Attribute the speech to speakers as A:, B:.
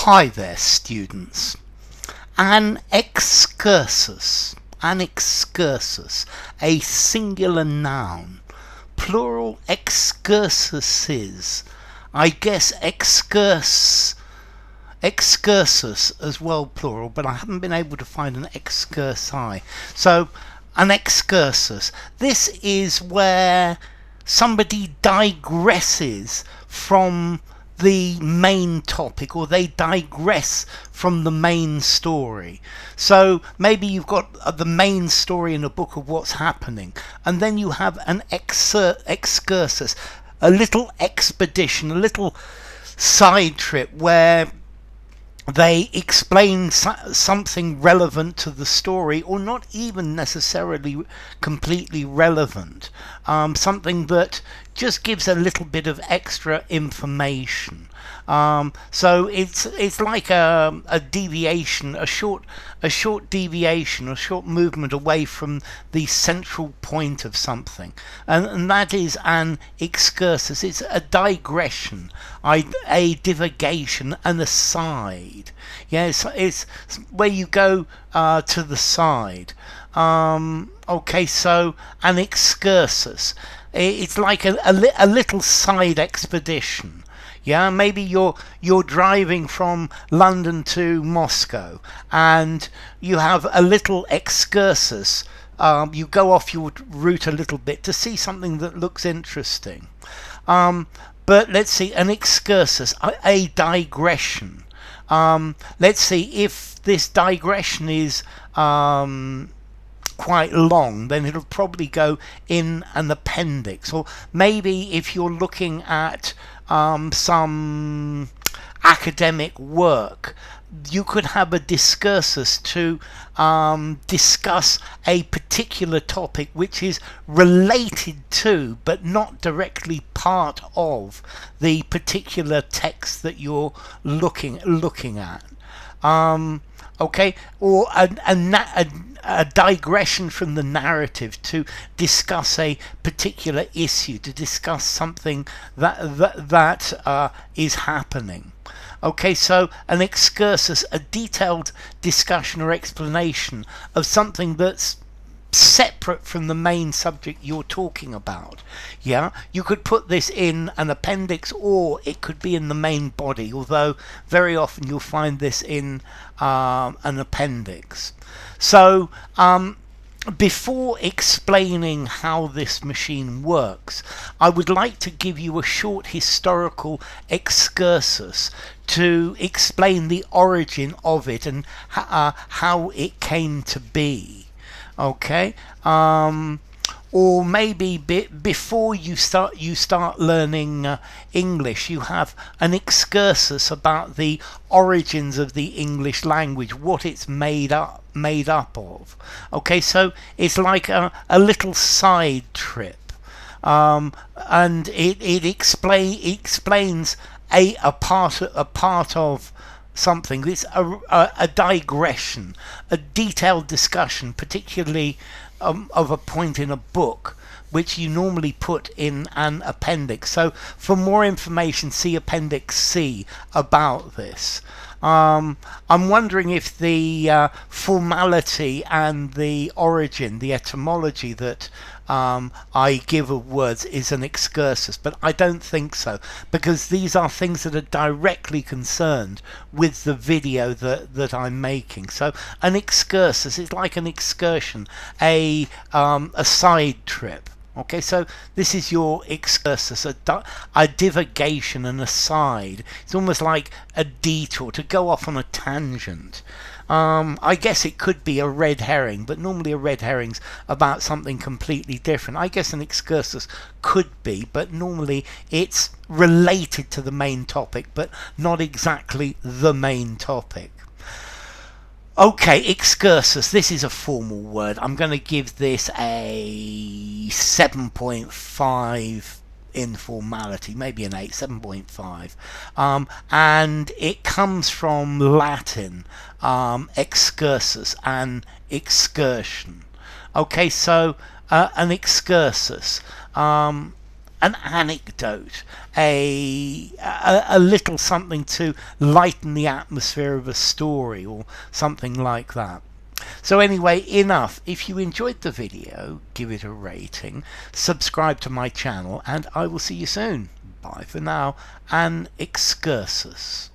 A: Hi there, students. An excursus, a singular noun, plural excursuses. I guess excursus as well, plural, but I haven't been able to find an excursi. So, an excursus. This is where somebody digresses from the main topic, or they digress from the main story. So maybe you've got the main story in a book of what's happening, and then you have an excursus, a little expedition, a little side trip where they explain something relevant to the story, or not even necessarily completely relevant, something that just gives a little bit of extra information. So it's like a deviation, a short deviation, a short movement away from the central point of something, and that is an excursus. It's a digression, a divagation, an aside. Yes, it's where you go to the side. Okay, so an excursus. It's like a little side expedition. Yeah, maybe you're driving from London to Moscow, and you have a little excursus. You go off your route a little bit to see something that looks interesting. But let's see, an excursus, a digression. Let's see if this digression is quite long, then it'll probably go in an appendix. Or maybe if you're looking at some academic work, you could have a discursus to discuss a particular topic which is related to, but not directly part of, the particular text that you're looking at. Okay, or a digression from the narrative to discuss a particular issue, to discuss something that is happening. Okay, so an excursus, a detailed discussion or explanation of something that's separate from the main subject you're talking about. Yeah, you could put this in an appendix, or it could be in the main body, although very often you'll find this in an appendix. So before explaining how this machine works, I would like to give you a short historical excursus to explain the origin of it and how it came to be. Okay, or maybe before you start learning English, you have an excursus about the origins of the English language, what it's made up of. Okay, so it's like a little side trip, and it explains a part of something. It's a digression, a detailed discussion, particularly of a point in a book, which you normally put in an appendix. So for more information, see Appendix C about this. I'm wondering if the formality and the origin, the etymology that I give of words is an excursus, but I don't think so, because these are things that are directly concerned with the video that I'm making. So an excursus is like an excursion, a side trip. Okay, so this is your excursus, a divagation, an aside. It's almost like a detour, to go off on a tangent. I guess it could be a red herring, but normally a red herring's about something completely different. I guess an excursus could be, but normally it's related to the main topic, but not exactly the main topic. Okay, excursus, this is a formal word. I'm going to give this a 7.5 in formality, maybe an 8, 7.5. And it comes from Latin, excursus, an excursion. Okay, so an excursus. an anecdote, a little something to lighten the atmosphere of a story or something like that. So anyway, enough. If you enjoyed the video, give it a rating, subscribe to my channel, and I will see you soon. Bye for now, and Excursus.